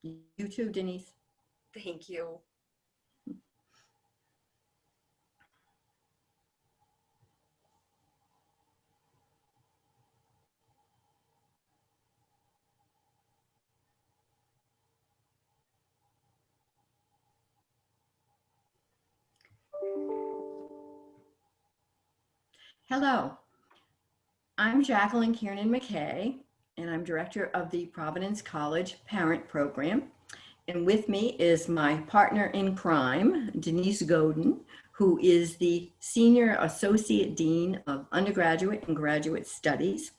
You too, Denise. Thank you. Hello, I'm Jacqueline MacKay, and I'm director of the Providence College Parent Program. And with me is my partner in crime, Denise Godin, who is the Senior Associate Dean of Undergraduate and Graduate Studies.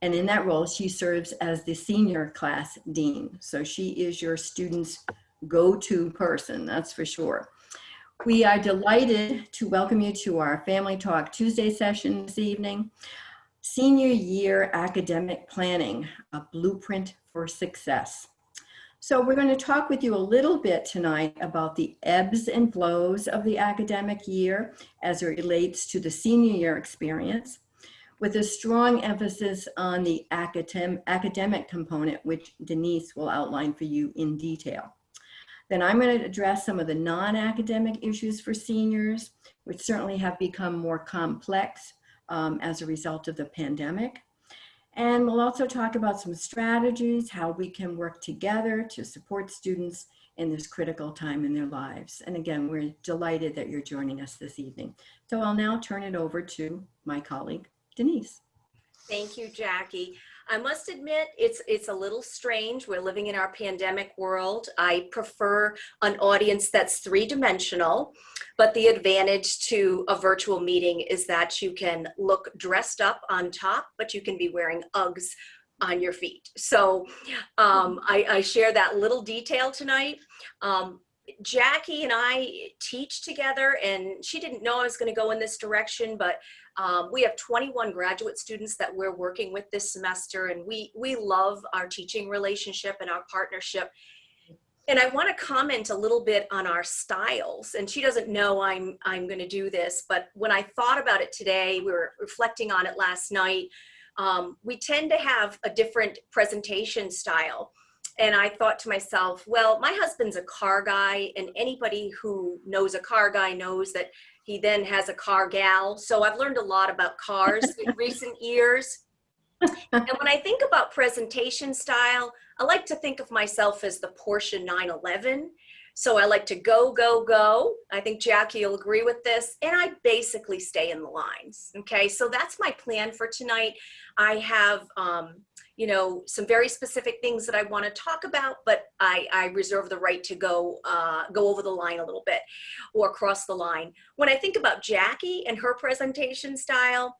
And in that role, she serves as the Senior Class Dean. So she is your students' go-to person, that's for sure. We are delighted to welcome you to our Family Talk Tuesday session this evening. Senior Year Academic Planning, a Blueprint for Success. So we're going to talk with you a little bit tonight about the ebbs and flows of the academic year as it relates to the senior year experience, with a strong emphasis on the academic component, which Denise will outline for you in detail. Then I'm going to address some of the non-academic issues for seniors, which certainly have become more complex as a result of the pandemic. And we'll also talk about some strategies, how we can work together to support students in this critical time in their lives. And again, we're delighted that you're joining us this evening. So I'll now turn it over to my colleague, Denise. Thank you, Jackie. I must admit, it's a little strange. We're living in our pandemic world. I prefer an audience that's three-dimensional, but the advantage to a virtual meeting is that you can look dressed up on top, but you can be wearing Uggs on your feet. So I share that little detail tonight. Jackie and I teach together, and she didn't know I was going to go in this direction, but we have 21 graduate students that we're working with this semester, and we love our teaching relationship and our partnership. And I want to comment a little bit on our styles, and she doesn't know I'm going to do this, but when I thought about it today, we were reflecting on it last night, we tend to have a different presentation style. And I thought to myself, well, my husband's a car guy, and anybody who knows a car guy knows that he then has a car gal. So I've learned a lot about cars in recent years. And when I think about presentation style, I like to think of myself as the Porsche 911. So I like to go, go, go. I think Jackie will agree with this. And I basically stay in the lines. Okay, so that's my plan for tonight. I have, you know, some very specific things that I want to talk about, but I reserve the right to go over the line a little bit or cross the line. When I think about Jackie and her presentation style,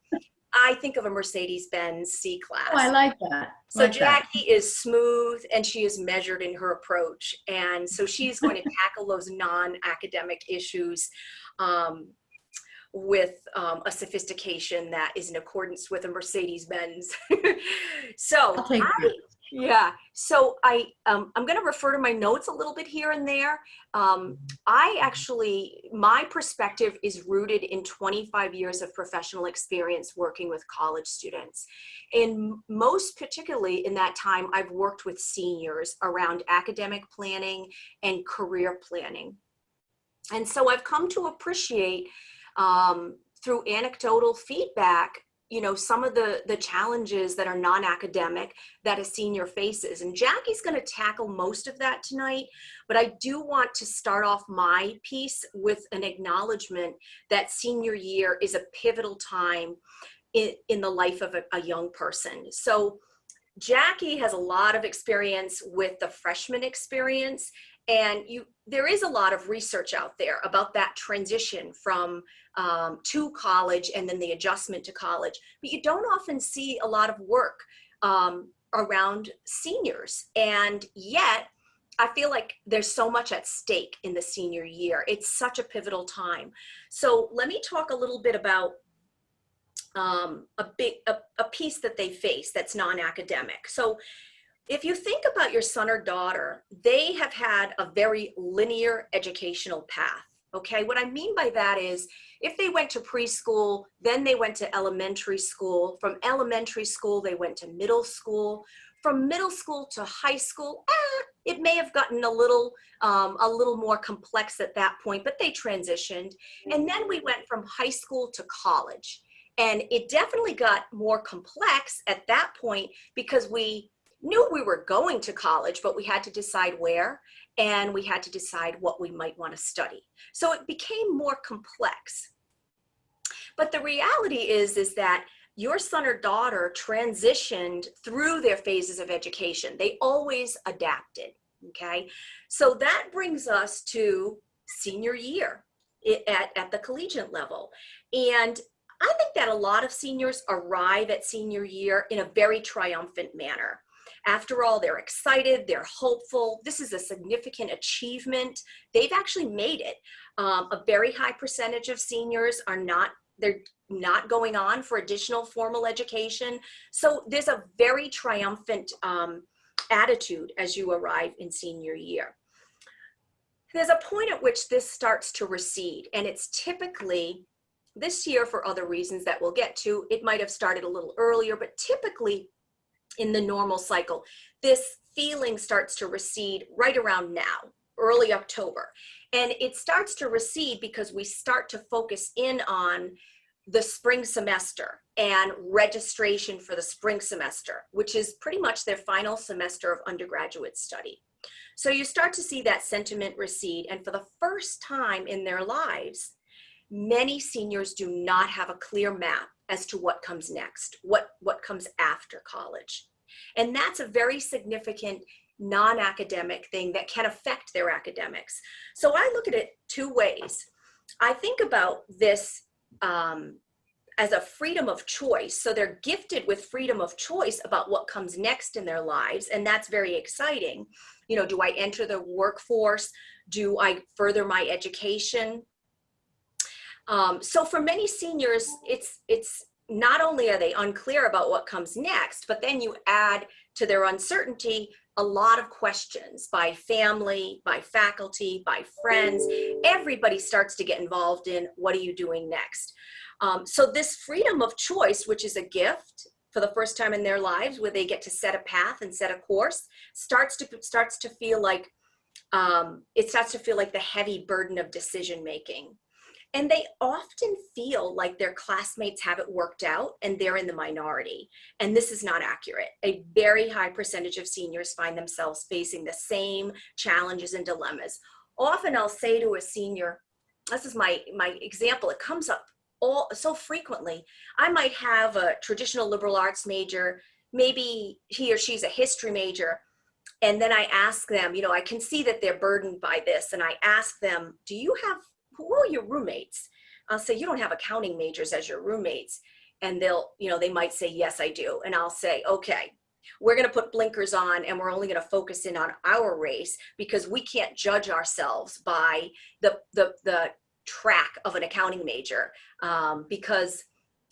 I think of a Mercedes-Benz C-Class. Oh, I like that. So Jackie is smooth and she is measured in her approach. And so she's going to tackle those non-academic issues with a sophistication that is in accordance with a Mercedes-Benz. So I'm going to refer to my notes a little bit here and there. My perspective is rooted in 25 years of professional experience working with college students. And most particularly in that time, I've worked with seniors around academic planning and career planning. And so I've come to appreciate through anecdotal feedback, you know, some of the challenges that are non-academic that a senior faces. And Jackie's going to tackle most of that tonight, but I do want to start off my piece with an acknowledgement that senior year is a pivotal time in the life of a young person. So Jackie has a lot of experience with the freshman experience, and there is a lot of research out there about that transition from to college and then the adjustment to college, but you don't often see a lot of work around seniors. And yet I feel like there's so much at stake in the senior year. It's such a pivotal time. So let me talk a little bit about a piece that they face that's non-academic. So if you think about your son or daughter, they have had a very linear educational path. Okay, what I mean by that is if they went to preschool, then they went to elementary school. From elementary school, they went to middle school. From middle school to high school, it may have gotten a little more complex at that point, but they transitioned. And then we went from high school to college. And it definitely got more complex at that point because we knew we were going to college, but we had to decide where, and we had to decide what we might want to study. So it became more complex. But the reality is that your son or daughter transitioned through their phases of education. They always adapted, okay? So that brings us to senior year at the collegiate level. And I think that a lot of seniors arrive at senior year in a very triumphant manner. After all, they're excited, they're hopeful. This is a significant achievement. They've actually made it. A very high percentage of seniors they're not going on for additional formal education. So there's a very triumphant attitude as you arrive in senior year. There's a point at which this starts to recede, and it's typically this year, for other reasons that we'll get to, it might have started a little earlier, but typically in the normal cycle, this feeling starts to recede right around now, early October. And it starts to recede because we start to focus in on the spring semester and registration for the spring semester, which is pretty much their final semester of undergraduate study. So you start to see that sentiment recede, and for the first time in their lives, many seniors do not have a clear map as to what comes next, what comes after college. And that's a very significant non-academic thing that can affect their academics. So I look at it two ways. I think about this as a freedom of choice. So they're gifted with freedom of choice about what comes next in their lives, and that's very exciting. You know, do I enter the workforce? Do I further my education? So for many seniors, it's not only are they unclear about what comes next, but then you add to their uncertainty a lot of questions by family, by faculty, by friends. Everybody starts to get involved in what are you doing next? So this freedom of choice, which is a gift for the first time in their lives, where they get to set a path and set a course, starts to feel like the heavy burden of decision making. And they often feel like their classmates have it worked out and they're in the minority. And this is not accurate. A very high percentage of seniors find themselves facing the same challenges and dilemmas. Often I'll say to a senior, this is my example, it comes up so frequently. I might have a traditional liberal arts major, maybe he or she's a history major, and then I ask them, you know, I can see that they're burdened by this, and I ask them, who are your roommates? I'll say, you don't have accounting majors as your roommates. And they might say, yes, I do. And I'll say, okay, we're going to put blinkers on and we're only going to focus in on our race, because we can't judge ourselves by the track of an accounting major, because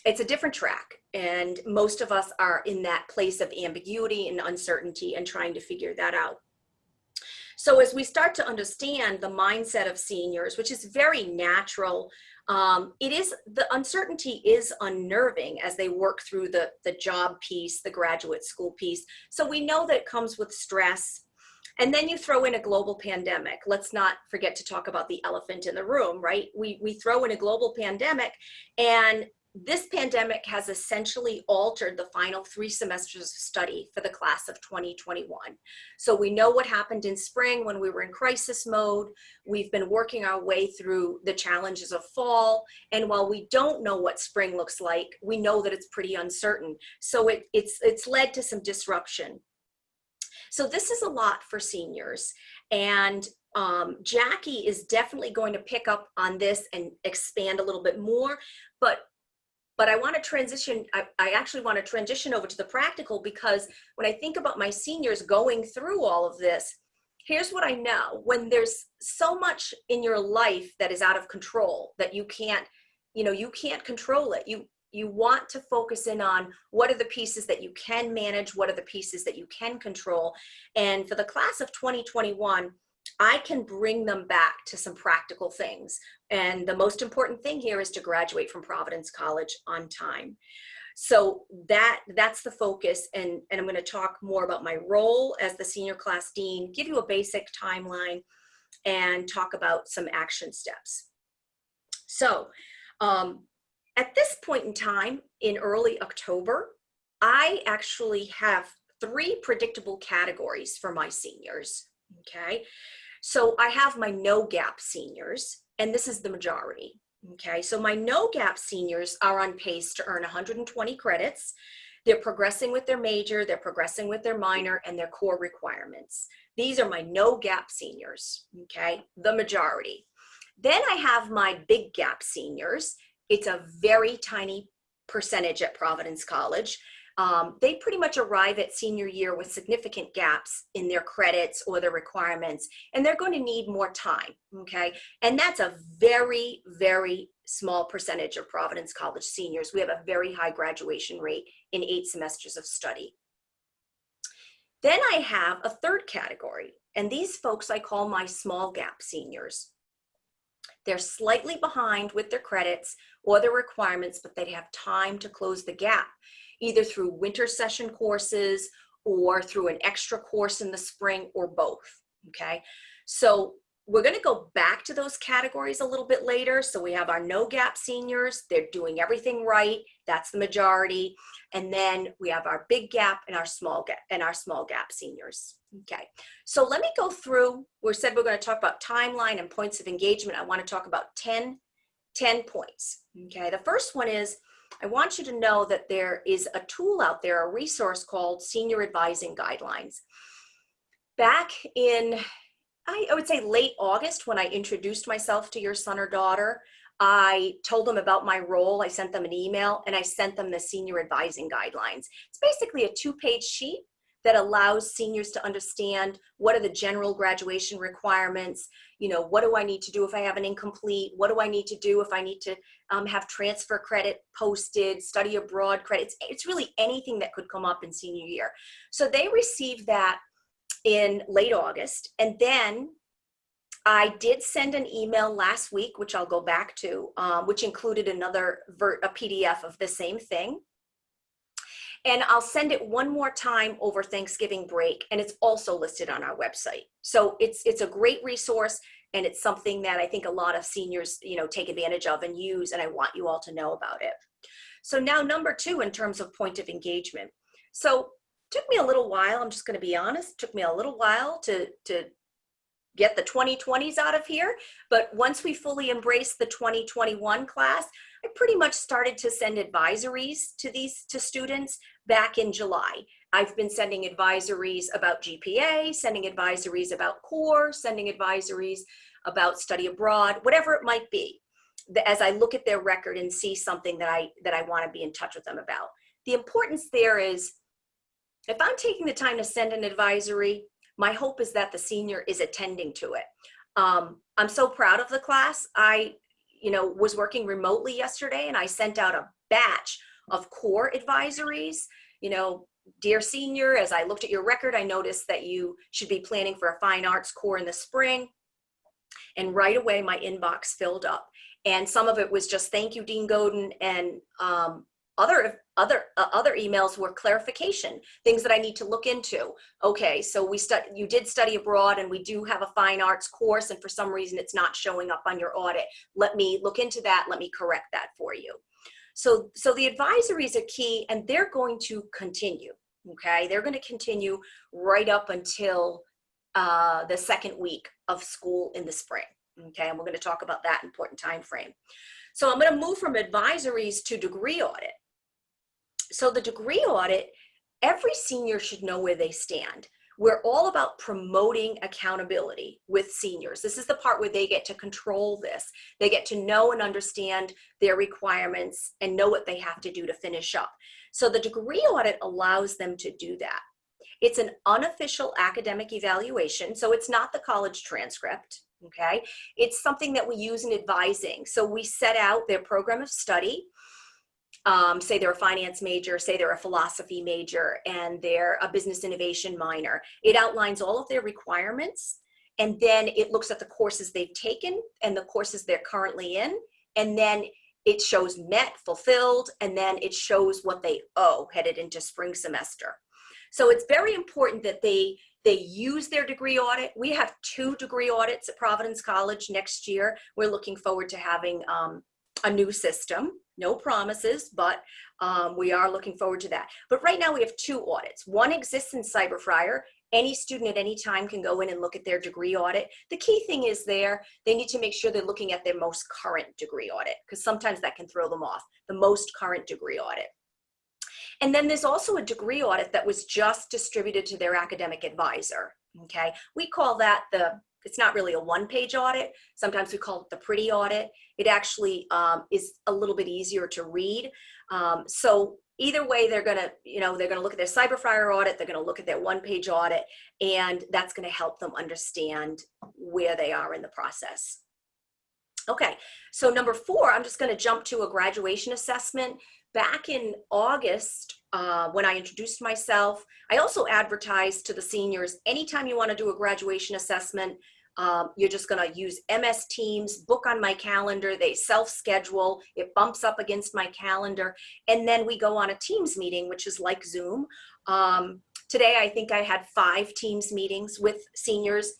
it's a different track. And most of us are in that place of ambiguity and uncertainty and trying to figure that out. So as we start to understand the mindset of seniors, which is very natural, the uncertainty is unnerving as they work through the job piece, the graduate school piece. So we know that it comes with stress. And then you throw in a global pandemic. Let's not forget to talk about the elephant in the room, right? We throw in a global pandemic, and this pandemic has essentially altered the final 3 semesters of study for the class of 2021. So we know what happened in spring when we were in crisis mode. We've been working our way through the challenges of fall. And while we don't know what spring looks like, we know that it's pretty uncertain. So it's led to some disruption. So this is a lot for seniors. And Jackie is definitely going to pick up on this and expand a little bit more. But I want to transition, I actually want to transition over to the practical, because when I think about my seniors going through all of this, here's what I know. When there's so much in your life that is out of control, that you can't control it. You want to focus in on what are the pieces that you can manage, what are the pieces that you can control. And for the class of 2021, I can bring them back to some practical things. And the most important thing here is to graduate from Providence College on time. So that's the focus, and I'm going to talk more about my role as the senior class dean, give you a basic timeline, and talk about some action steps. So at this point in time, in early October, I actually have 3 predictable categories for my seniors, okay? So I have my no gap seniors, and this is the majority, okay? So my no gap seniors are on pace to earn 120 credits. They're progressing with their major, they're progressing with their minor, and their core requirements. These are my no gap seniors, okay? The majority. Then I have my big gap seniors. It's a very tiny percentage at Providence College. They pretty much arrive at senior year with significant gaps in their credits or their requirements, and they're going to need more time, okay? And that's a very, very small percentage of Providence College seniors. We have a very high graduation rate in 8 semesters of study. Then I have a third category, and these folks I call my small gap seniors. They're slightly behind with their credits or their requirements, but they have time to close the gap, either through winter session courses or through an extra course in the spring, or both, okay? So we're gonna go back to those categories a little bit later. So we have our no gap seniors, they're doing everything right, that's the majority. And then we have our big gap and our small gap seniors. Okay, so let me go through. We said we're going to talk about timeline and points of engagement. I want to talk about 10 points. Okay, the first one is I want you to know that there is a tool out there, a resource called Senior Advising Guidelines. Back in, I would say late August, when I introduced myself to your son or daughter, I told them about my role. I sent them an email and I sent them the Senior Advising Guidelines. It's basically a 2-page sheet that allows seniors to understand what are the general graduation requirements. You know, what do I need to do if I have an incomplete? What do I need to do if I need to have transfer credit posted, study abroad credits? It's really anything that could come up in senior year. So they received that in late August. And then I did send an email last week, which I'll go back to, which included a PDF of the same thing. And I'll send it one more time over Thanksgiving break, and it's also listed on our website. So it's a great resource, and it's something that I think a lot of seniors, take advantage of and use, and I want you all to know about it. So now number 2, in terms of point of engagement. So it took me a little while, I'm just going to be honest, it took me a little while to get the 2020s out of here, but once we fully embraced the 2021 class, I pretty much started to send advisories to students back in July. I've been sending advisories about GPA, sending advisories about core, sending advisories about study abroad, whatever it might be, as I look at their record and see something that I want to be in touch with them about. The importance there is, if I'm taking the time to send an advisory, my hope is that the senior is attending to it. I'm so proud of the class. I was working remotely yesterday, and I sent out a batch of core advisories. Dear senior, as I looked at your record, I noticed that you should be planning for a fine arts core in the spring. And right away, my inbox filled up. And some of it was just, thank you, Dean Godin, and other emails were clarification, things that I need to look into. Okay, so you did study abroad, and we do have a fine arts course, and for some reason it's not showing up on your audit. Let me look into that. Let me correct that for you. So the advisories are key, and they're going to continue. Okay, they're going to continue right up until the 2nd week of school in the spring. Okay, and we're going to talk about that important time frame. So I'm going to move from advisories to degree audit. So the degree audit, every senior should know where they stand. We're all about promoting accountability with seniors. This is the part where they get to control this. They get to know and understand their requirements and know what they have to do to finish up. So the degree audit allows them to do that. It's an unofficial academic evaluation, so it's not the college transcript, okay? It's something that we use in advising. So we set out their program of study. Say they're a finance major, say they're a philosophy major, and they're a business innovation minor. It outlines all of their requirements, and then it looks at the courses they've taken and the courses they're currently in, and then it shows met, fulfilled, and then it shows what they owe headed into spring semester. So it's very important that they use their degree audit. We have 2 degree audits at Providence College next year. We're looking forward to having a new system. No promises, but we are looking forward to that. But right now we have 2 audits. One exists in Cyberfryer. Any student at any time can go in and look at their degree audit. The key thing is they need to make sure they're looking at their most current degree audit, because sometimes that can throw them off, the most current degree audit. And then there's also a degree audit that was just distributed to their academic advisor, okay? We call that it's not really a one-page audit. Sometimes we call it the pretty audit. It actually is a little bit easier to read. So either way, they're gonna look at their Cyberfryer audit, they're gonna look at their one-page audit, and that's gonna help them understand where they are in the process. Okay, so number 4, I'm just gonna jump to a graduation assessment. Back in August, when I introduced myself, I also advertised to the seniors, anytime you wanna do a graduation assessment, you're just gonna use MS Teams, book on my calendar, they self-schedule, it bumps up against my calendar, and then we go on a Teams meeting, which is like Zoom. Today, I think I had 5 Teams meetings with seniors.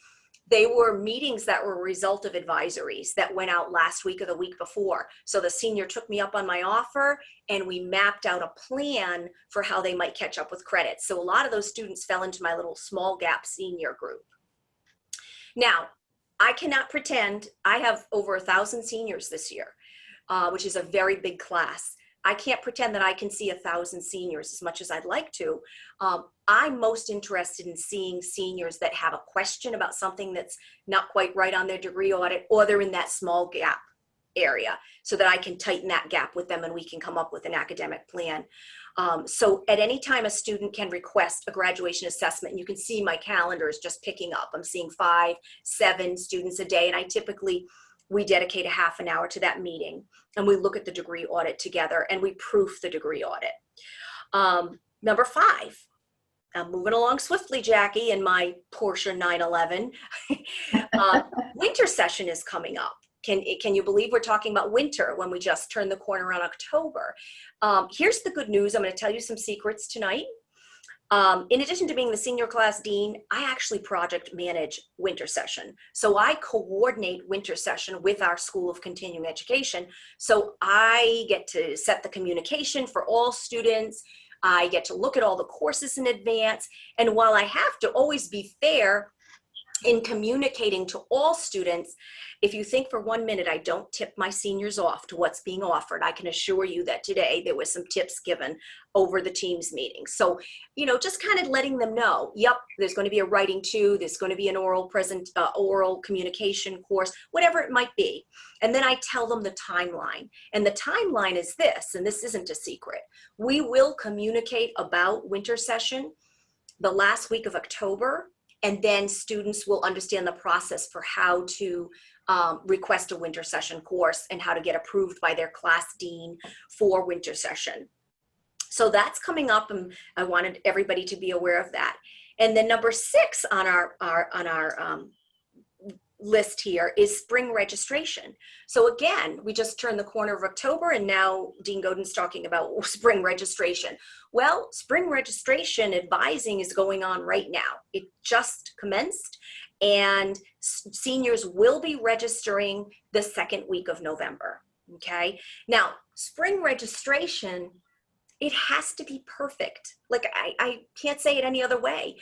They were meetings that were a result of advisories that went out last week or the week before. So the senior took me up on my offer and we mapped out a plan for how they might catch up with credits. So a lot of those students fell into my little small gap senior group. Now, I cannot pretend, I have over 1,000 seniors this year, which is a very big class. I can't pretend that I can see 1,000 seniors as much as I'd like to. I'm most interested in seeing seniors that have a question about something that's not quite right on their degree audit, or they're in that small gap area, so that I can tighten that gap with them and we can come up with an academic plan. So at any time a student can request a graduation assessment, and you can see my calendar is just picking up. I'm seeing 5, 7 students a day, and we dedicate a half an hour to that meeting, and we look at the degree audit together and we proof the degree audit. Number 5, I'm moving along swiftly, Jackie, in my Porsche 911. Winter session is coming up. Can you believe we're talking about winter when we just turned the corner on October? Here's the good news. I'm going to tell you some secrets tonight. In addition to being the senior class dean, I actually project manage winter session. So I coordinate winter session with our School of Continuing Education. So I get to set the communication for all students. I get to look at all the courses in advance. And while I have to always be fair in communicating to all students, if you think for 1 minute I don't tip my seniors off to what's being offered, I can assure you that today there was some tips given over the Teams meeting. So, just kind of letting them know, yep, there's going to be a writing too, there's going to be an oral communication course, whatever it might be. And then I tell them the timeline. And the timeline is this, and this isn't a secret. We will communicate about winter session the last week of October, and then students will understand the process for how to request a winter session course and how to get approved by their class dean for winter session. So that's coming up, and I wanted everybody to be aware of that. And then number 6 on our list here is spring registration. So again, we just turned the corner of October, and now Dean Godin's talking about spring registration. Well, spring registration advising is going on right now. It just commenced, and seniors will be registering the 2nd week of November, okay? Now, spring registration, it has to be perfect. Like, I can't say it any other way.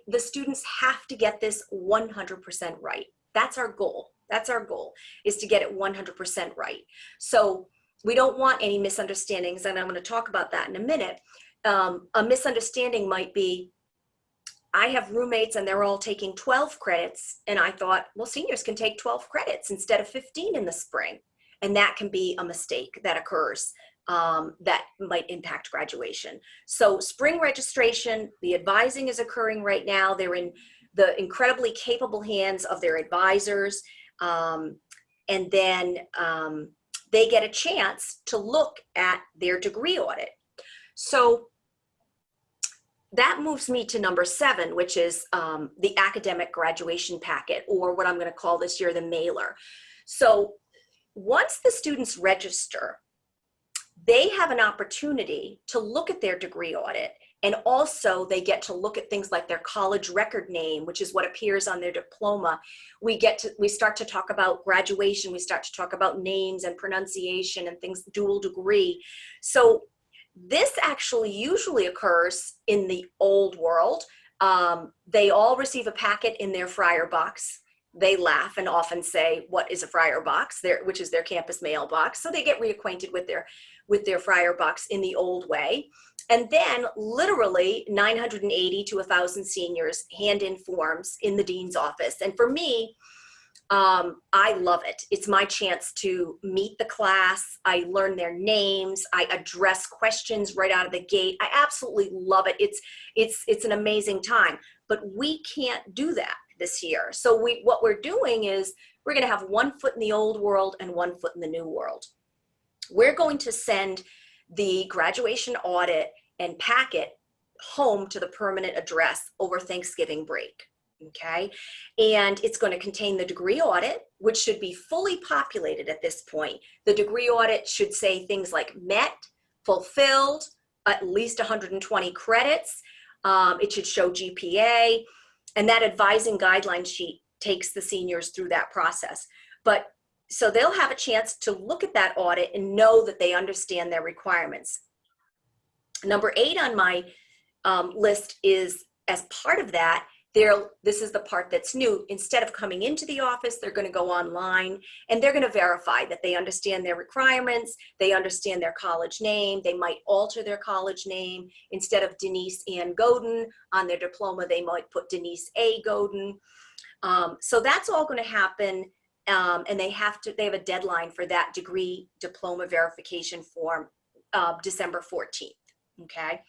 The students have to get this 100% right. That's our goal. That's our goal, is to get it 100% right. So we don't want any misunderstandings, and I'm going to talk about that in a minute. A misunderstanding might be, I have roommates and they're all taking 12 credits, and I thought, well, seniors can take 12 credits instead of 15 in the spring. And that can be a mistake that occurs that might impact graduation. So spring registration, the advising is occurring right now. They're in the incredibly capable hands of their advisors. And then they get a chance to look at their degree audit. So that moves me to number 7, which is the academic graduation packet, or what I'm going to call this year the mailer. So once the students register, they have an opportunity to look at their degree audit. And also they get to look at things like their college record name, which is what appears on their diploma. We start to talk about graduation. We start to talk about names and pronunciation and things, dual degree. So this actually usually occurs in the old world. They all receive a packet in their Friar box. They laugh and often say, what is a Friar box? Which is their campus mailbox. So they get reacquainted with their Friar box in the old way. And then literally 980 to 1,000 seniors hand in forms in the dean's office. And for me, I love it. It's my chance to meet the class. I learn their names. I address questions right out of the gate. I absolutely love it. It's an amazing time, but we can't do that this year. So what we're doing is we're going to have one foot in the old world and one foot in the new world. We're going to send the graduation audit and packet home to the permanent address over Thanksgiving break. Okay, and it's going to contain the degree audit, which should be fully populated at this point. The degree audit should say things like met, fulfilled, at least 120 credits. It should show GPA, and that advising guideline sheet takes the seniors through that process. But so they'll have a chance to look at that audit and know that they understand their requirements. Number 8 on my list is, as part of that, this is the part that's new. Instead of coming into the office, they're going to go online and they're going to verify that they understand their requirements, they understand their college name. They might alter their college name. Instead of Denise Ann Godin on their diploma, they might put Denise A. Godin. So that's all going to happen. And they have a deadline for that degree diploma verification form, December 14th. Okay.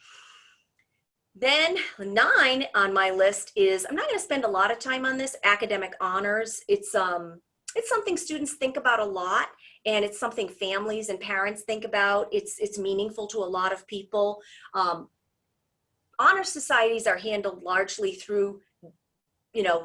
Then 9 on my list is, I'm not going to spend a lot of time on this, academic honors. It's something students think about a lot, and it's something families and parents think about. It's meaningful to a lot of people. Honor societies are handled largely through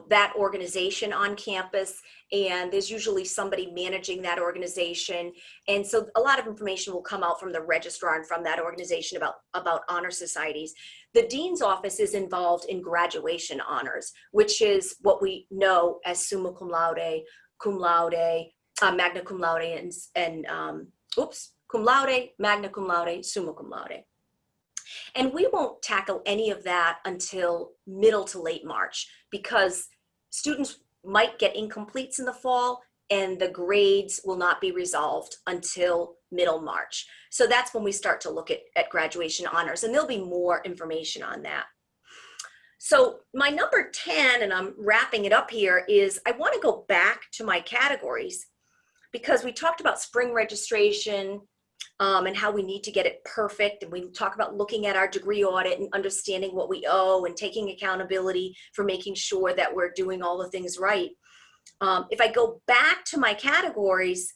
that organization on campus, and there's usually somebody managing that organization. And so a lot of information will come out from the registrar and from that organization about honor societies. The dean's office is involved in graduation honors, which is what we know as summa cum laude, magna cum laude, and cum laude, magna cum laude, summa cum laude. And we won't tackle any of that until middle to late March, because students might get incompletes in the fall and the grades will not be resolved until middle March. So that's when we start to look at graduation honors, and there'll be more information on that. So my number 10, and I'm wrapping it up here, is I want to go back to my categories, because we talked about spring registration, and how we need to get it perfect. And we talk about looking at our degree audit and understanding what we owe and taking accountability for making sure that we're doing all the things right. If I go back to my categories,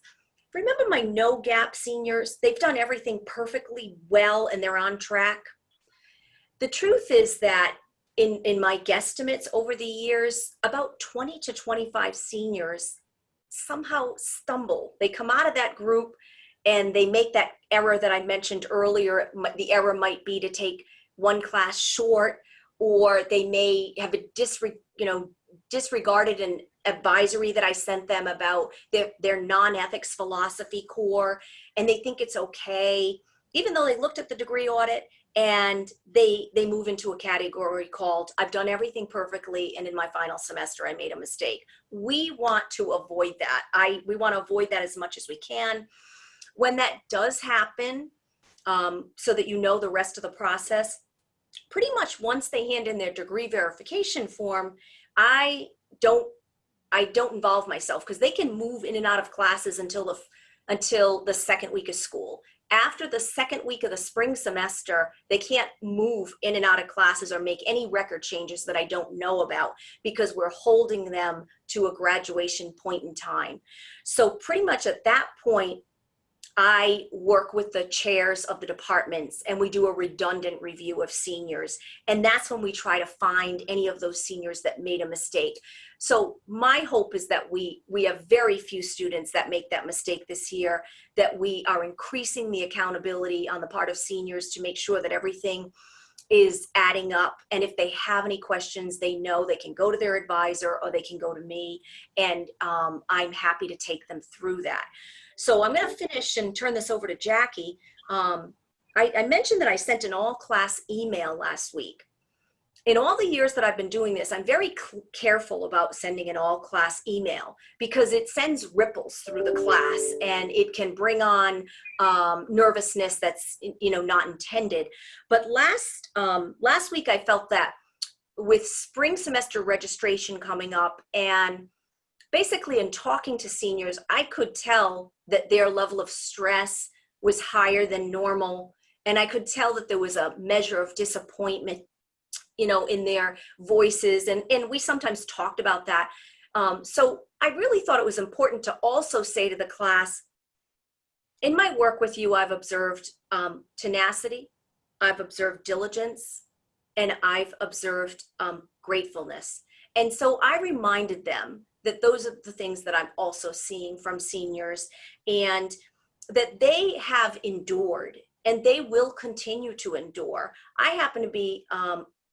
remember my no gap seniors? They've done everything perfectly well and they're on track. The truth is that in my guesstimates over the years, about 20 to 25 seniors somehow stumble. They come out of that group and they make that error that I mentioned earlier. The error might be to take one class short, or they may have disregarded an advisory that I sent them about their non-ethics philosophy core, and they think it's okay, even though they looked at the degree audit, and they move into a category called, I've done everything perfectly, and in my final semester I made a mistake. We want to avoid that. We want to avoid that as much as we can. When that does happen, so that you know the rest of the process, pretty much once they hand in their degree verification form, I don't involve myself, because they can move in and out of classes until the second week of school. After the second week of the spring semester, they can't move in and out of classes or make any record changes that I don't know about, because we're holding them to a graduation point in time. So pretty much at that point, I work with the chairs of the departments and we do a redundant review of seniors. And that's when we try to find any of those seniors that made a mistake. So my hope is that we have very few students that make that mistake this year, that we are increasing the accountability on the part of seniors to make sure that everything is adding up. And if they have any questions, they know they can go to their advisor or they can go to me. And I'm happy to take them through that. So I'm going to finish and turn this over to Jackie. I mentioned that I sent an all-class email last week. In all the years that I've been doing this, I'm very careful about sending an all-class email because it sends ripples through the class and it can bring on nervousness that's not intended. But last week I felt that with spring semester registration coming up, and basically in talking to seniors, I could tell that their level of stress was higher than normal, and I could tell that there was a measure of disappointment in their voices. And we sometimes talked about that. So I really thought it was important to also say to the class, in my work with you, I've observed tenacity, I've observed diligence, and I've observed gratefulness. And so I reminded them that those are the things that I'm also seeing from seniors, and that they have endured and they will continue to endure. I happen to be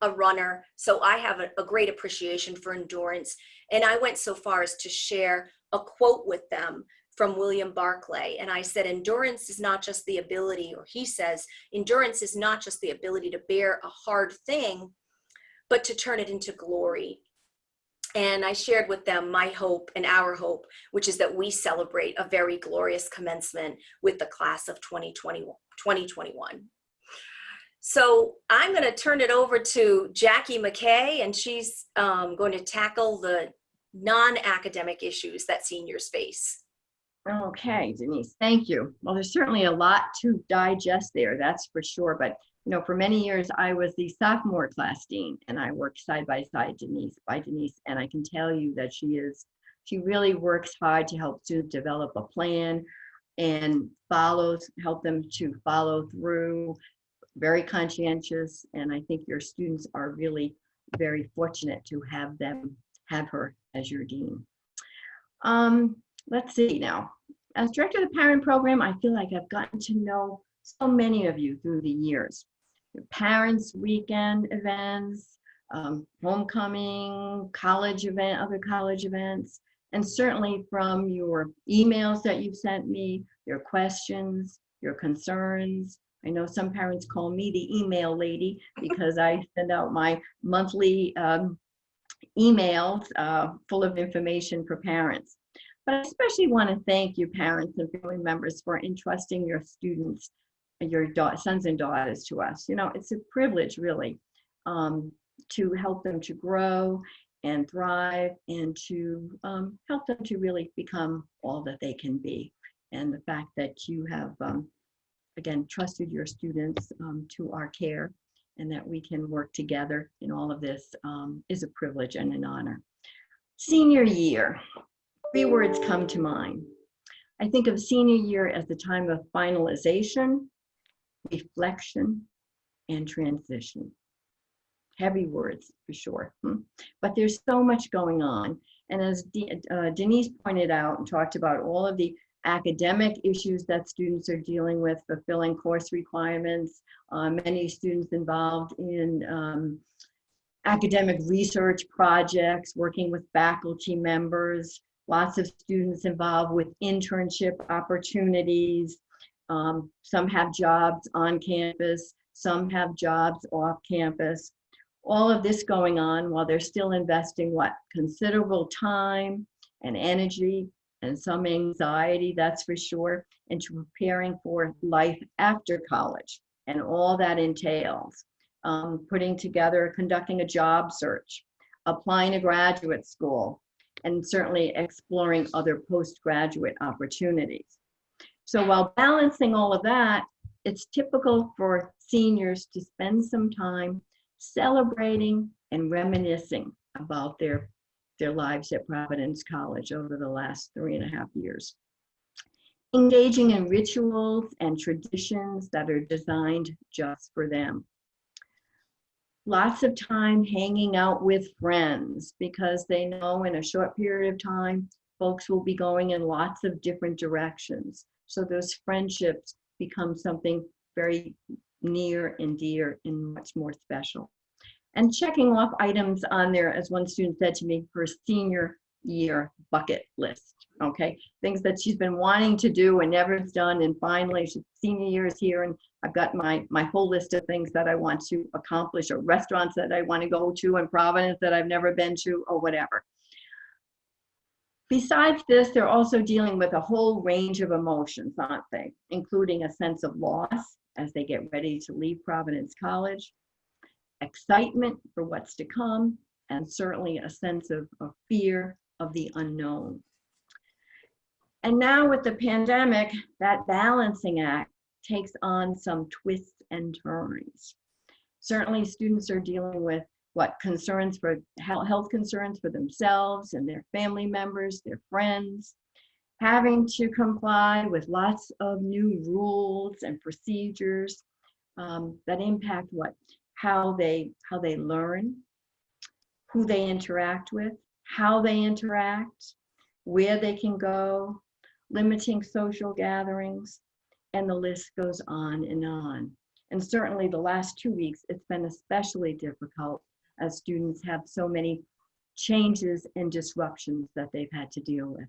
a runner, so I have a great appreciation for endurance. And I went so far as to share a quote with them from William Barclay. And I said, endurance is not just the ability, or he says, endurance is not just the ability to bear a hard thing, but to turn it into glory. And I shared with them my hope and our hope, which is that we celebrate a very glorious commencement with the class of 2021. So I'm going to turn it over to Jackie MacKay, and she's going to tackle the non-academic issues that seniors face. Okay, Denise, thank you. Well, there's certainly a lot to digest there, that's for sure. But for many years I was the sophomore class dean, and I worked side by side Denise, and I can tell you that she really works hard to help students develop a plan and help them to follow through. Very conscientious, and I think your students are really very fortunate to have her as your dean. Let's see now. As director of the parent program, I feel like I've gotten to know so many of you through the years. Your parents' weekend events, homecoming, other college events, and certainly from your emails that you've sent me, your questions, your concerns. I know some parents call me the email lady because I send out my monthly emails full of information for parents. But I especially want to thank you, parents and family members, for entrusting your students, your sons and daughters to us. It's a privilege, really, to help them to grow and thrive, and to help them to really become all that they can be. And the fact that you have again, trusted your students to our care, and that we can work together in all of this is a privilege and an honor. Senior year, 3 words come to mind. I think of senior year as the time of finalization, reflection, and transition. Heavy words for sure, but there's so much going on. And as Denise pointed out and talked about all of the academic issues that students are dealing with, fulfilling course requirements, many students involved in academic research projects, working with faculty members, lots of students involved with internship opportunities. Some have jobs on campus, some have jobs off campus. All of this going on while they're still investing considerable time and energy and some anxiety, that's for sure, into preparing for life after college and all that entails. Conducting a job search, applying to graduate school, and certainly exploring other postgraduate opportunities. So while balancing all of that, it's typical for seniors to spend some time celebrating and reminiscing about their lives at Providence College over the last 3.5 years. engaging in rituals and traditions that are designed just for them. Lots of time hanging out with friends because they know in a short period of time, folks will be going in lots of different directions. So those friendships become something very near and dear and much more special. And checking off items on there, as one student said to me, her senior year bucket list, okay? Things that she's been wanting to do and never has done, and finally, senior year is here, and I've got my whole list of things that I want to accomplish, or restaurants that I want to go to in Providence that I've never been to, or whatever. Besides this, they're also dealing with a whole range of emotions, aren't they? Including a sense of loss as they get ready to leave Providence College, excitement for what's to come, and certainly a sense of fear of the unknown. And now with the pandemic, that balancing act takes on some twists and turns. Certainly students are dealing with concerns for health concerns for themselves and their family members, their friends, having to comply with lots of new rules and procedures that impact how they learn, who they interact with, how they interact, where they can go, limiting social gatherings, and the list goes on and on. And certainly the last 2 weeks, it's been especially difficult as students have so many changes and disruptions that they've had to deal with.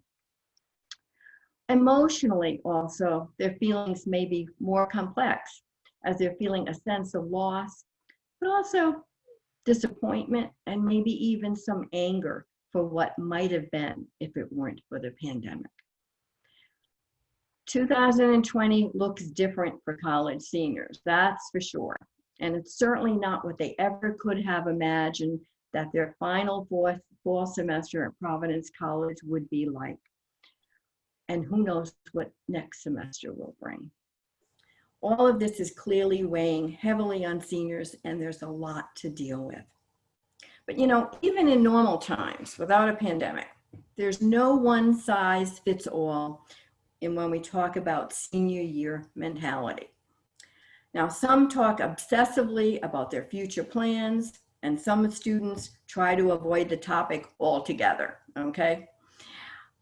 Emotionally also, their feelings may be more complex as they're feeling a sense of loss, but also disappointment and maybe even some anger for what might have been if it weren't for the pandemic. 2020 looks different for college seniors, that's for sure. And it's certainly not what they ever could have imagined that their final fall semester at Providence College would be like. And who knows what next semester will bring. All of this is clearly weighing heavily on seniors, and there's a lot to deal with. But even in normal times, without a pandemic, there's no one size fits all when we talk about senior year mentality. Now, some talk obsessively about their future plans, and some students try to avoid the topic altogether, okay?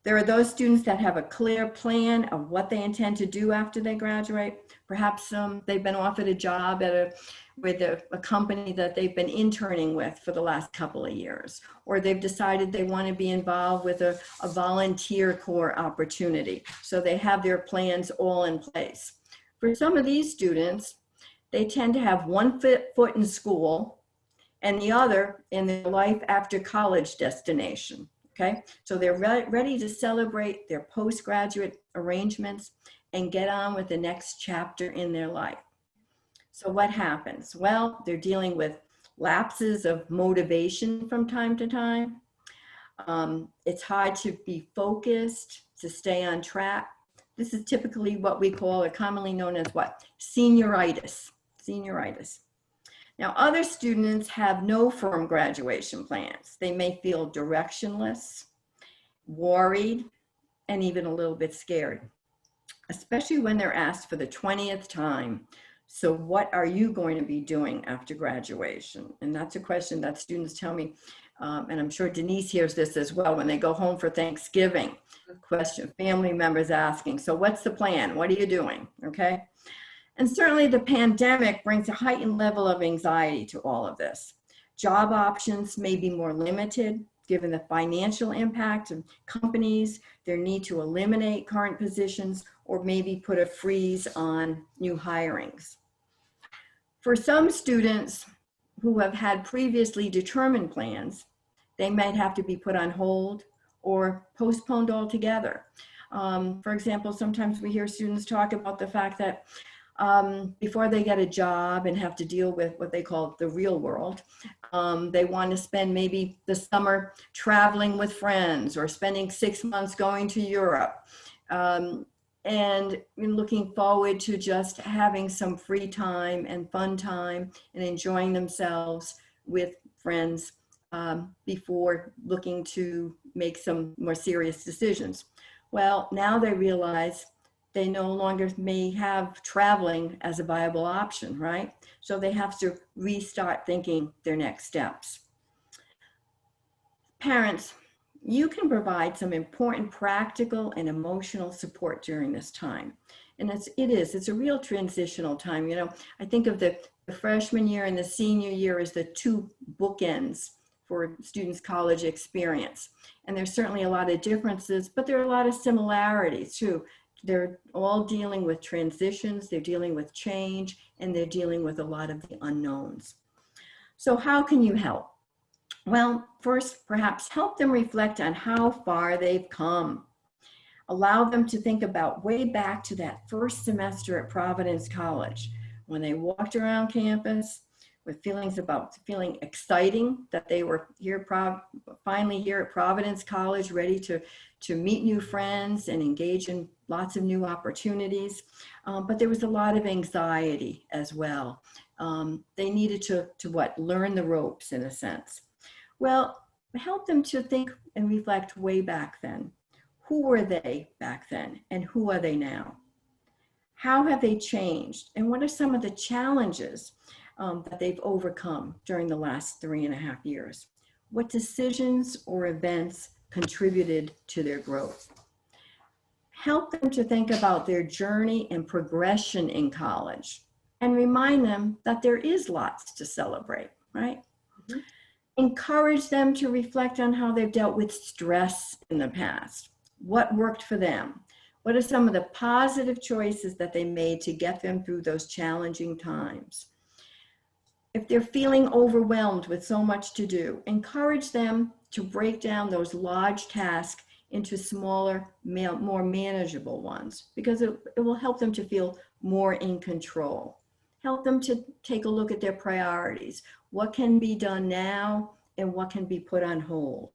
There are those students that have a clear plan of what they intend to do after they graduate. Perhaps they've been offered a job with a company that they've been interning with for the last couple of years, or they've decided they want to be involved with a volunteer corps opportunity. So they have their plans all in place. For some of these students, they tend to have one foot in school and the other in their life after college destination. Okay, so they're ready to celebrate their postgraduate arrangements and get on with the next chapter in their life. So what happens? Well, they're dealing with lapses of motivation from time to time. It's hard to be focused, to stay on track. This is typically what we call, or commonly known as what? Senioritis. Senioritis. Now, other students have no firm graduation plans. They may feel directionless, worried, and even a little bit scared, especially when they're asked for the 20th time. So what are you going to be doing after graduation? And that's a question that students tell me, and I'm sure Denise hears this as well when they go home for Thanksgiving. Question, family members asking, so what's the plan? What are you doing? Okay. And certainly the pandemic brings a heightened level of anxiety to all of this. Job options may be more limited given the financial impact of companies, their need to eliminate current positions, or maybe put a freeze on new hirings. For some students who have had previously determined plans, they might have to be put on hold or postponed altogether. For example, sometimes we hear students talk about the fact that before they get a job and have to deal with what they call the real world, they want to spend maybe the summer traveling with friends or spending 6 months going to Europe, and looking forward to just having some free time and fun time and enjoying themselves with friends before looking to make some more serious decisions. Well, now they realize they no longer may have traveling as a viable option, right? So they have to restart thinking their next steps. Parents, you can provide some important practical and emotional support during this time. And it's a real transitional time. You know, I think of the freshman year and the senior year as the two bookends for students' college experience. And there's certainly a lot of differences, but there are a lot of similarities too. They're all dealing with transitions, they're dealing with change, and they're dealing with a lot of the unknowns. So how can you help? Well, first, perhaps help them reflect on how far they've come. Allow them to think about way back to that first semester at Providence College, when they walked around campus with feeling exciting that they were here, finally here at Providence College, ready to meet new friends and engage in lots of new opportunities. But there was a lot of anxiety as well. They needed to learn the ropes in a sense. Well, help them to think and reflect way back then. Who were they back then and who are they now? How have they changed? And what are some of the challenges that they've overcome during the last 3.5 years? What decisions or events contributed to their growth? Help them to think about their journey and progression in college and remind them that there is lots to celebrate, right? Mm-hmm. Encourage them to reflect on how they've dealt with stress in the past. What worked for them? What are some of the positive choices that they made to get them through those challenging times? If they're feeling overwhelmed with so much to do, encourage them to break down those large tasks into smaller, more manageable ones, because it will help them to feel more in control. Help them to take a look at their priorities. What can be done now and what can be put on hold?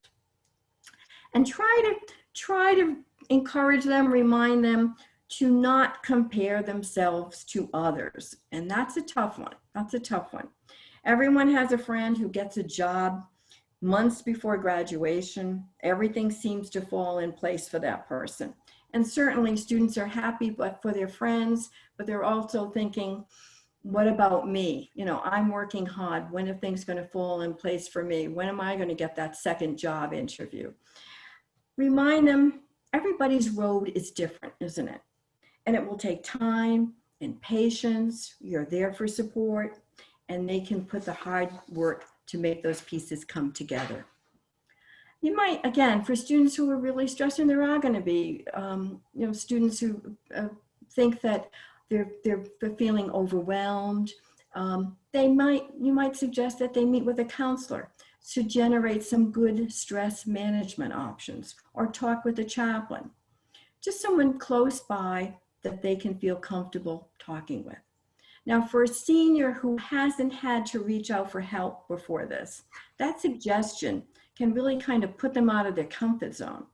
And try to encourage them, remind them to not compare themselves to others. And that's a tough one. That's a tough one. Everyone has a friend who gets a job months before graduation. Everything seems to fall in place for that person. And certainly students are happy for their friends, but they're also thinking, what about me? You know, I'm working hard. When are things going to fall in place for me? When am I going to get that second job interview? Remind them everybody's road is different, isn't it? And it will take time and patience. You're there for support, and they can put the hard work to make those pieces come together. You might, again, for students who are really stressed, and there are going to be, students who think that they're feeling overwhelmed. You might suggest that they meet with a counselor to generate some good stress management options, or talk with a chaplain, just someone close by that they can feel comfortable talking with. Now, for a senior who hasn't had to reach out for help before this, that suggestion can really kind of put them out of their comfort zone.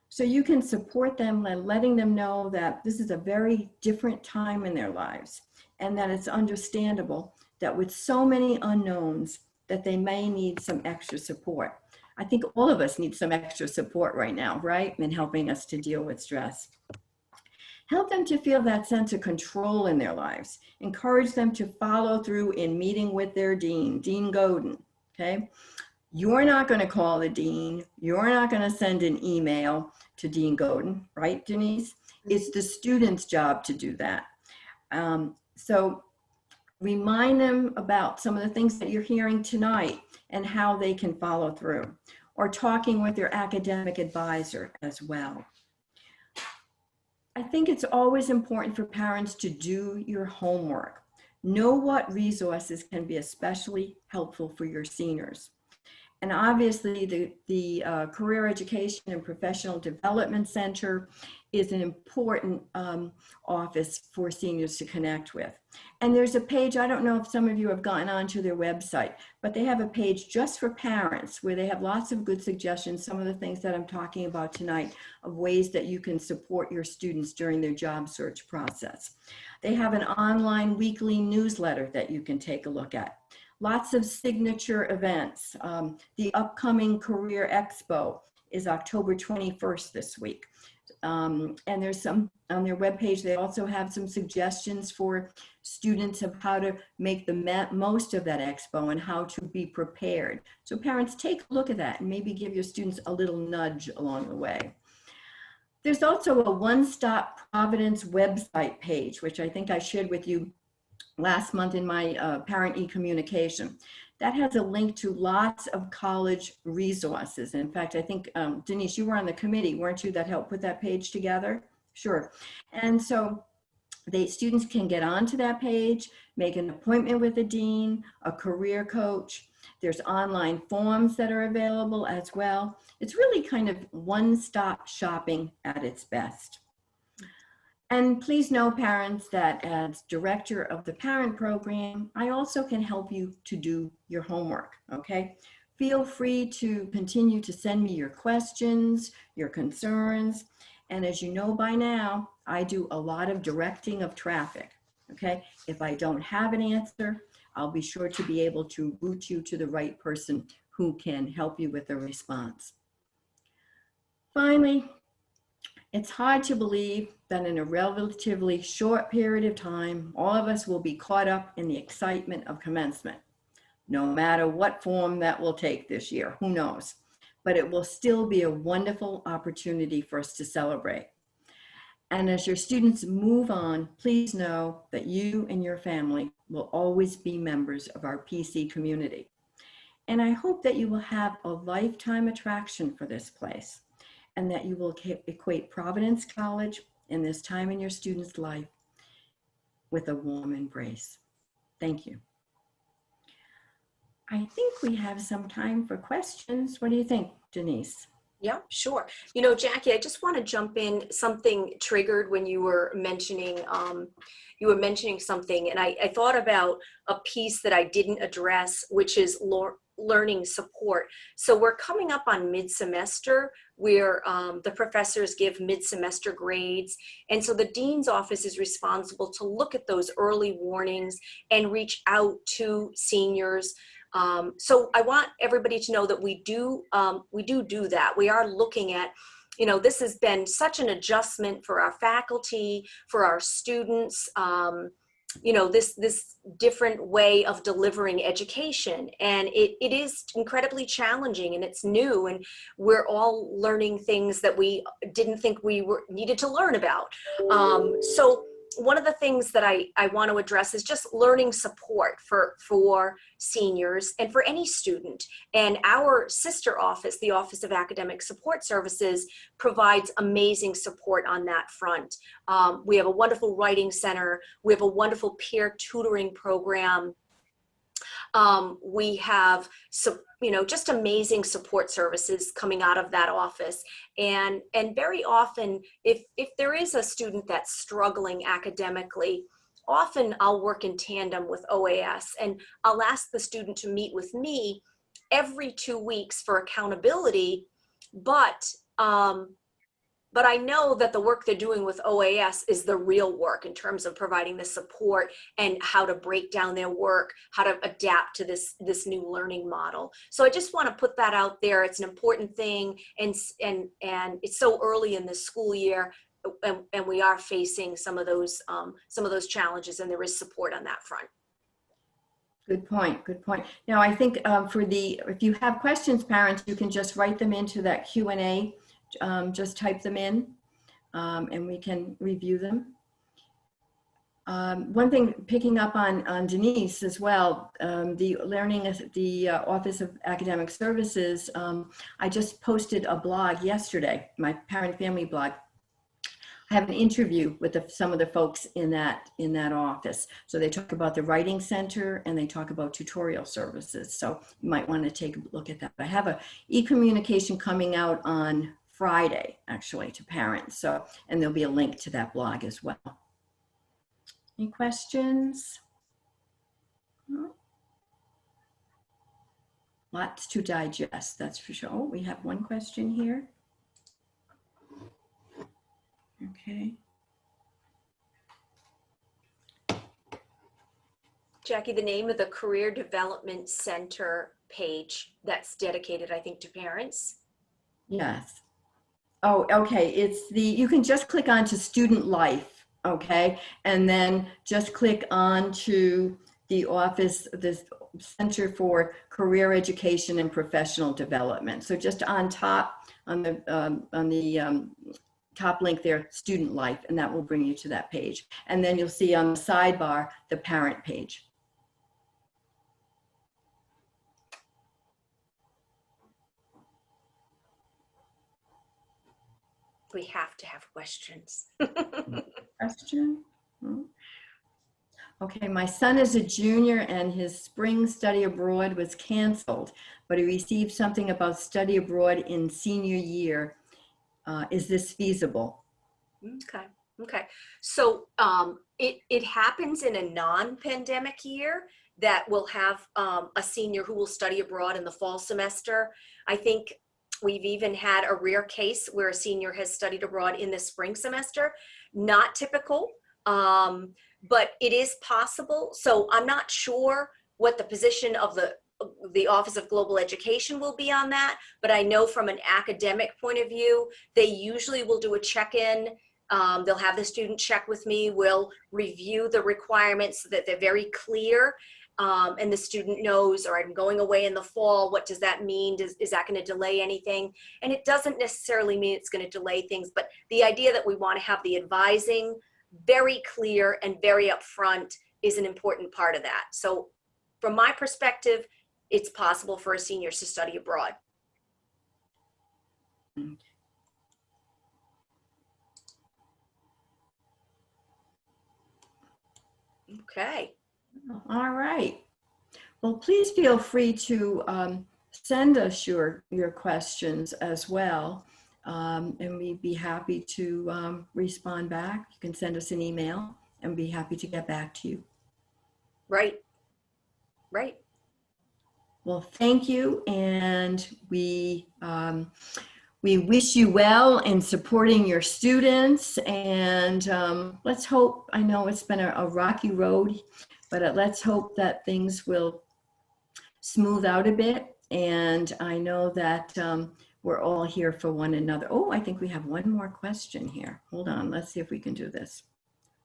So you can support them by letting them know that this is a very different time in their lives, and that it's understandable that with so many unknowns that they may need some extra support. I think all of us need some extra support right now, right? In helping us to deal with stress. Help them to feel that sense of control in their lives. Encourage them to follow through in meeting with their dean, Dean Godin, okay? You're not going to call the dean. You're not going to send an email to Dean Godin, right, Denise? It's the student's job to do that. So remind them about some of the things that you're hearing tonight and how they can follow through, or talking with their academic advisor as well. I think it's always important for parents to do your homework. Know what resources can be especially helpful for your seniors. And obviously the Career Education and Professional Development Center is an important office for seniors to connect with. And there's a page, I don't know if some of you have gotten onto their website, but they have a page just for parents where they have lots of good suggestions, some of the things that I'm talking about tonight, of ways that you can support your students during their job search process. They have an online weekly newsletter that you can take a look at. Lots of signature events. The upcoming Career Expo is October 21st this week. And there's some on their webpage. They also have some suggestions for students of how to make the most of that expo and how to be prepared. So parents, take a look at that and maybe give your students a little nudge along the way. There's also a One-Stop Providence website page, which I think I shared with you last month in my parent e-communication. That has a link to lots of college resources. In fact, I think, Denise, you were on the committee, weren't you, that helped put that page together? Sure. And so students can get onto that page, make an appointment with a dean, a career coach. There's online forms that are available as well. It's really kind of one-stop shopping at its best. And please know, parents, that as director of the parent program, I also can help you to do your homework, okay? Feel free to continue to send me your questions, your concerns. And as you know by now, I do a lot of directing of traffic, okay? If I don't have an answer, I'll be sure to be able to route you to the right person who can help you with a response. Finally, it's hard to believe that in a relatively short period of time, all of us will be caught up in the excitement of commencement, no matter what form that will take this year, who knows? But it will still be a wonderful opportunity for us to celebrate. And as your students move on, please know that you and your family will always be members of our PC community. And I hope that you will have a lifetime attraction for this place, and that you will equate Providence College in this time in your student's life with a warm embrace. Thank you. I think we have some time for questions. What do you think, Denise? Yeah, sure. You know, Jackie, I just want to jump in. Something triggered when you were mentioning something, and I thought about a piece that I didn't address, which is learning support. So we're coming up on mid-semester where the professors give mid-semester grades. And so the dean's office is responsible to look at those early warnings and reach out to seniors. So I want everybody to know that we do that. We are looking at, you know, this has been such an adjustment for our faculty, for our students, you know, this different way of delivering education. And it is incredibly challenging, and it's new, and we're all learning things that we didn't think we needed to learn about. So one of the things that I want to address is just learning support for seniors and for any student. And our sister office, the Office of Academic Support Services, provides amazing support on that front. We have a wonderful writing center. We have a wonderful peer tutoring program. We have just amazing support services coming out of that office. And very often, if there is a student that's struggling academically, often I'll work in tandem with OAS, and I'll ask the student to meet with me every 2 weeks for accountability. But I know that the work they're doing with OAS is the real work in terms of providing the support and how to break down their work, how to adapt to this new learning model. So I just want to put that out there. It's an important thing, and it's so early in the school year, and we are facing some of those challenges, and there is support on that front. Good point. Good point. Now, I think if you have questions, parents, you can just write them into that Q&A. Just type them in, and we can review them. One thing, picking up on Denise as well, the Office of Academic Services, I just posted a blog yesterday, my parent family blog. I have an interview with some of the folks in that office. So they talk about the writing center, and they talk about tutorial services. So you might want to take a look at that. I have a e-communication coming out on Friday, actually, to parents. So, and there'll be a link to that blog as well. Any questions? Lots to digest, that's for sure. Oh, we have one question here. Okay. Jackie, the name of the Career Development Center page that's dedicated, I think, to parents. Yes. Oh, okay. It's the, you can just click on to student life, okay? And then just click on to the office, the Center for Career Education and Professional Development. So just on top, on the top link there, student life, and that will bring you to that page. And then you'll see on the sidebar, the parent page. We have to have questions. Question? Hmm. Okay, my son is a junior and his spring study abroad was canceled, but he received something about study abroad in senior year. Is this feasible? Okay. Okay. So it happens in a non-pandemic year that we'll have a senior who will study abroad in the fall semester. I think we've even had a rare case where a senior has studied abroad in the spring semester. Not typical, but it is possible. So I'm not sure what the position of the Office of Global Education will be on that, but I know from an academic point of view, they usually will do a check-in. They'll have the student check with me. We'll review the requirements so that they're very clear. And the student knows, all right, I'm going away in the fall. What does that mean? Is that going to delay anything? And it doesn't necessarily mean it's going to delay things, but the idea that we want to have the advising very clear and very upfront is an important part of that. So from my perspective, it's possible for a senior to study abroad. Okay. All right. Well, please feel free to send us your questions as well. And we'd be happy to respond back. You can send us an email and be happy to get back to you. Right. Right. Well, thank you. And we wish you well in supporting your students. And let's hope, I know it's been a rocky road, but let's hope that things will smooth out a bit. And I know that we're all here for one another. Oh, I think we have one more question here. Hold on, let's see if we can do this.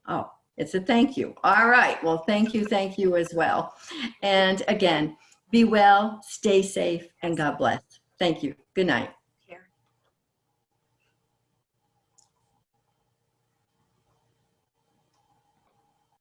Oh, it's a thank you. All right, well, thank you as well. And again, be well, stay safe, and God bless. Thank you. Good night.